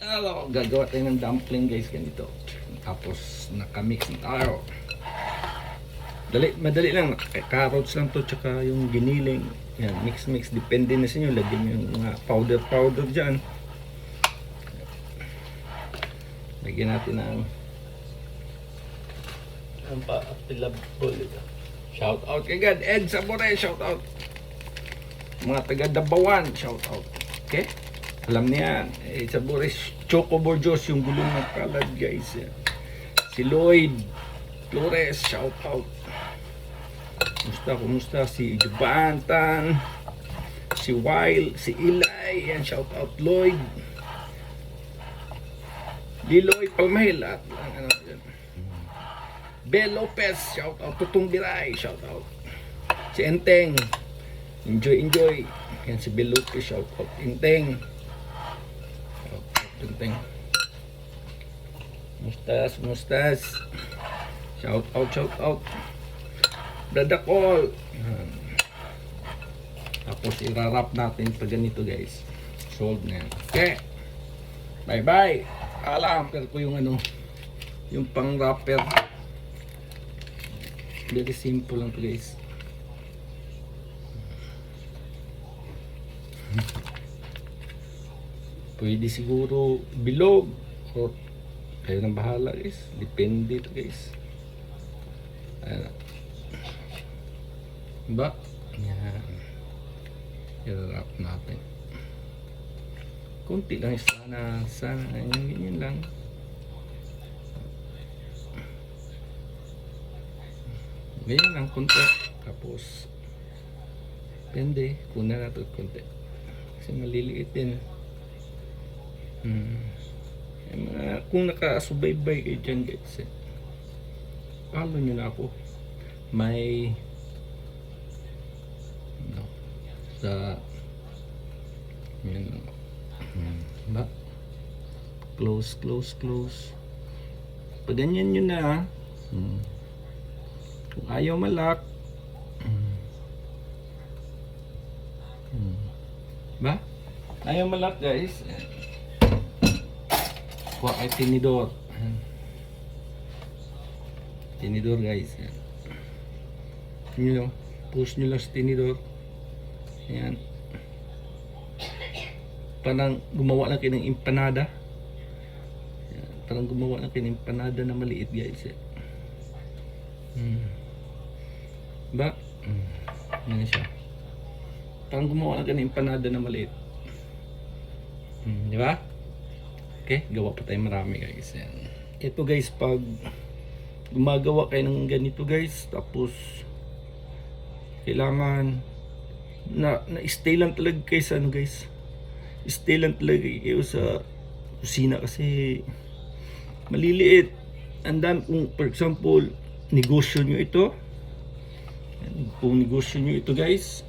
Gagawa tayo ng dumpling guys, ganito. Tapos nakamix na tayo. Madali lang. Carrots lang to, tsaka yung giniling. Yan, mix. Depende na sa inyo. Lagyan yung mga powder dyan. Lagyan natin ng ang pa-available ito. Shout out kay God. Ed Sabore, shout out. Mga taga Dabawan, shout out. Okay? Alam niya, Sabore, Choco Borjos, yung gulong ng kalad guys. Si Lloyd Flores, shout out. Kumusta si Jubantan, si Wild, si Eli, yan, shout out Lloyd. Liloy Palmahil at ano yan. Bel Lopez, shout out. Tutong Biray, shout out. Si Enteng, enjoy. Yan si Bel Lopez, shout out. Enteng. Shout out Enteng. Mustas. Shout out. Dadakol. Tapos irarap natin pag ganito guys. Sold na yan. Okay. Bye. Alam ko yung yung pang wrapper. Very simple lang to guys. Pwede siguro bilog o kayo nang bahala guys. Depende to guys. Ayan. Diba? Yan. I-wrap natin. Kunti lang sana yung ganyan lang. Ganyan lang kunti. Tapos depende, kuna na ito kunti. Kasi maliliit din. Kung nakasubaybay kayo dyan guys, follow nyo na ako. May sa yan ba? Close. Pag ganyan nyo na, kung ayaw malak, ba? Ayaw malak guys. Kuha kay tinidor. Tinidor guys. Push nyo lang sa tinidor. Yan. Parang gumawa lang kayo ng empanada. Yan. Parang gumawa lang kayo ng empanada na maliit guys. Ba? Yan siya. Parang gumawa lang kayo ng empanada na maliit. Di ba? Okay, gawa pa tayo marami guys. Yan. Ito guys, pag gumagawa kayo ng ganito guys, tapos kailangan na-stay lang talaga kayo sa guys. Stay lang talaga kayo sa kusina kasi maliliit. And then kung for example, negosyo nyo ito. Kung negosyo nyo ito guys,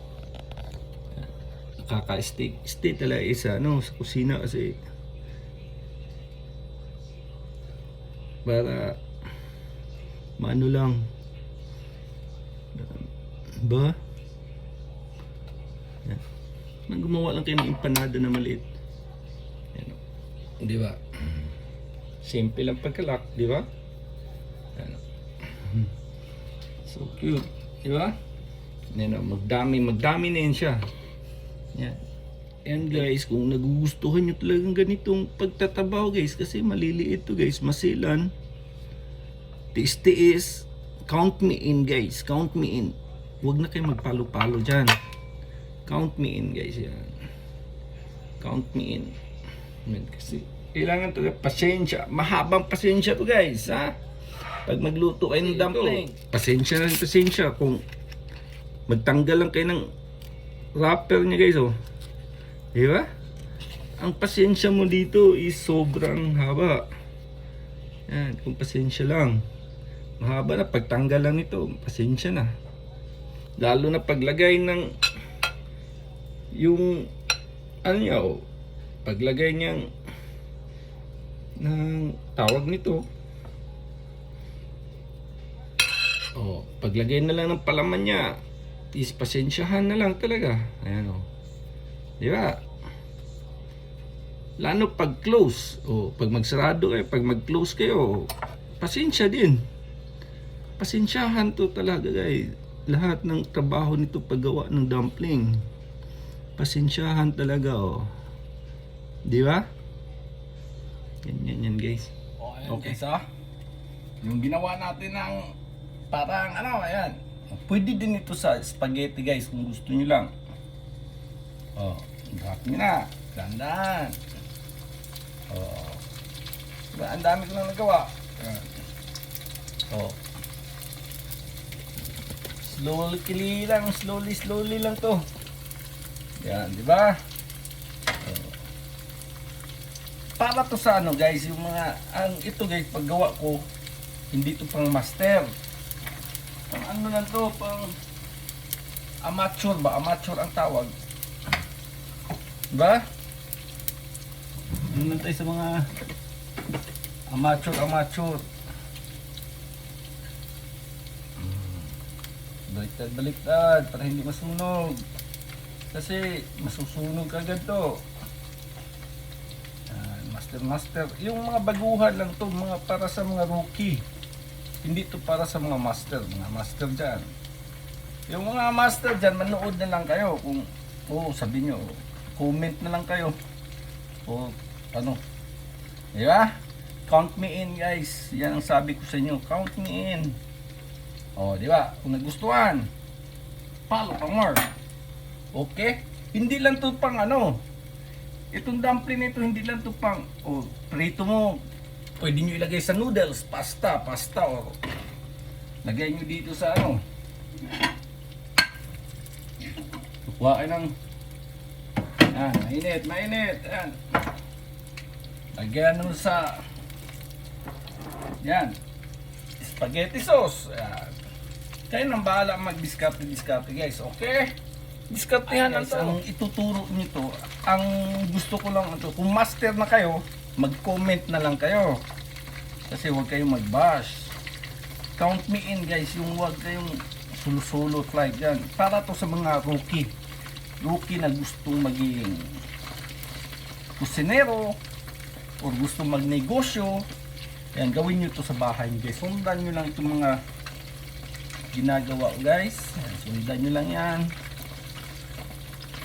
nakaka-stay talaga isa sa kusina kasi para maano lang ba? Yan. Gumawa lang kayo ng empanada na maliit. Yan. Di ba? Simple lang pagkalak, di ba? Yan. So cute, di ba? Yan, magdami na yun siya. Yan. And guys, kung nagugustuhan nyo talagang ganitong pagtatabaw guys, kasi maliliit to guys, masilan, tiis, count me in guys, count me in. Huwag na kayo magpalo-palo dyan. Count me in guys, yan. Count me in. Kasi kailangan talaga pasensya, mahabang pasensya to guys, ha? Pag magluto kayo ng dumpling, pasensya kung magtanggal lang kayo ng wrapper niya guys, oh. Di ba? Ang pasensya mo dito is sobrang haba. Yan, kung pasensya lang. Mahaba na pagtanggal lang ito, pasensya na. Lalo na paglagay ng yung ano niya, oh, paglagay niyang ng tawag nito, oh, paglagay na lang ng palaman niya is pasensyahan na lang talaga. Ayan, oh. Di ba? Lalo pag close. O, pag magsarado kayo, pag mag-close kayo, pasensya din. Pasensyahan to talaga guys. Lahat ng trabaho nito paggawa ng dumpling. Pasensyahan talaga oh. Di ba? Yan guys. Okay sa yung ginawa natin ng parang ano, ayan. Pwede din ito sa spaghetti guys kung gusto niyo lang. Oh, drop nyo na. Dandan. Oh. Diba, ang dami ko lang nagawa. Ayan. Oh. Slowly lang to. Yan, di ba? Oh. Para to sa ano guys, yung mga, ito guys, paggawa ko, hindi to pang master. Pang ano lang to, pang amateur ba? Amateur ang tawag. Diba? Yun lang tayo sa mga amateur. Baliktad para hindi masunog. Kasi masusunog agad to. Master. Yung mga baguhan lang to, mga para sa mga rookie. Hindi to para sa mga master dyan. Yung mga master dyan, manood na lang kayo. Kung, sabi nyo, comment na lang kayo. O, ano. Diba? Count me in guys. Yan ang sabi ko sa inyo. Count me in. O, diba? Kung nagustuhan, follow pa more. Okay? Hindi lang to pang ano. Itong dumpling nito, hindi lang to pang, prito mo. Pwede nyo ilagay sa noodles, pasta, or lagay nyo dito sa ano. Kuha kayo ng, mainit. Ayan. Lagyan nyo sa, yan, spaghetti sauce. Ayan. Kayo nang bahala mag-discarte guys, okay? Diskartehan ang ang ituturo nito. Ang gusto ko lang ito, kung master na kayo, mag-comment na lang kayo. Kasi huwag kayong mag-bash. Count me in guys, yung huwag kayong solo like yan. Para to sa mga rookie. Rookie na gustong maging kusinero o gustong magnegosyo. Yan, gawin nyo to sa bahay nyo guys. Sundan nyo lang itong mga ginagawa guys. Yan, sundan nyo lang yan.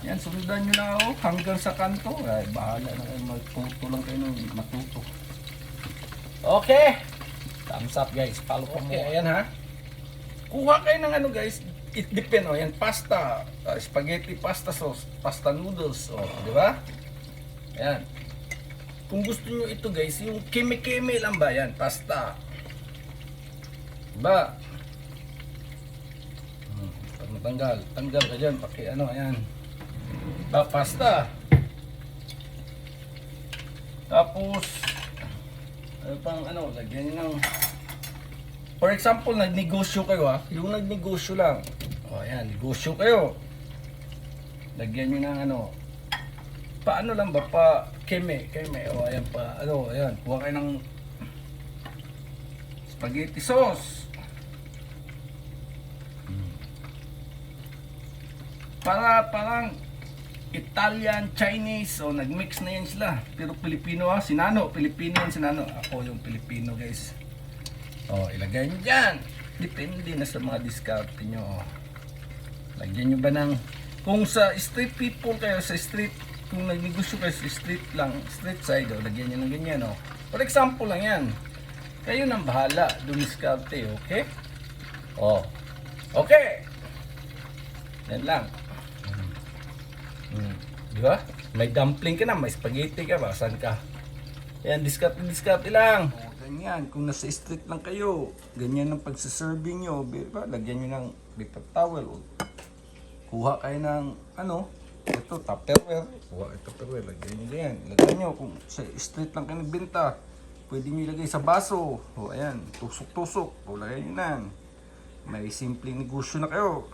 Yan, sundan nyo na ako hanggang sa kanto. Ay, bahala na kayo. Matuto lang kayo nung matuto. Okay. Thumbs up guys. Follow pa mo. Okay, ayan ha. Kuha kayo ng ano guys. It depends. O, yan, pasta. Spaghetti pasta sauce. Pasta noodles. O, di ba? Ayan. Kung gusto nyo ito guys, yung keme-keme lang ba yan? Pasta. Diba? Pag matanggal. Tanggal ka dyan. Paki ano, ayan. Pasta. Tapos ano pang ano, lagyan nyo ng, for example, nagnegosyo kayo ha. Yung nagnegosyo lang. O ayan, negosyo kayo. Lagyan nyo ng ano, paano lang ba, pa keme. O ayan pa, ano, ayan, kuha kayo ng spaghetti sauce. Parang Italian, Chinese, o nagmix na yan sila. Pero Pilipino ha, sinano, Pilipino yan sinano. Ako yung Pilipino guys. O, ilagay nyo dyan. Depende na sa mga diskarte nyo. Lagyan nyo ba ng, kung sa street people kayo, sa street, kung nagnegosyo kayo sa street lang, street side, o, lagyan nyo ng ganyan. O. For example lang yan. Kayo nang bahala, dumiskarte, okay? O, okay. Yan lang. Di ba? May dumpling ka na, may spaghetti ka ba? Saan ka? Yan, diskarte lang. O, ganyan, kung nasa street lang kayo, ganyan ang pagsaserving nyo, diba? Lagyan nyo ng paper towel. O, kuha kayo ng, ano, ito, tupperware. Kuha kayo tupperware, lagyan nyo ganyan. Lagyan nyo, kung sa street lang kayo nagbenta, pwede nyo ilagay sa baso. O, ayan, tusok-tusok. O, lagyan nyo na. May simpleng negosyo na kayo.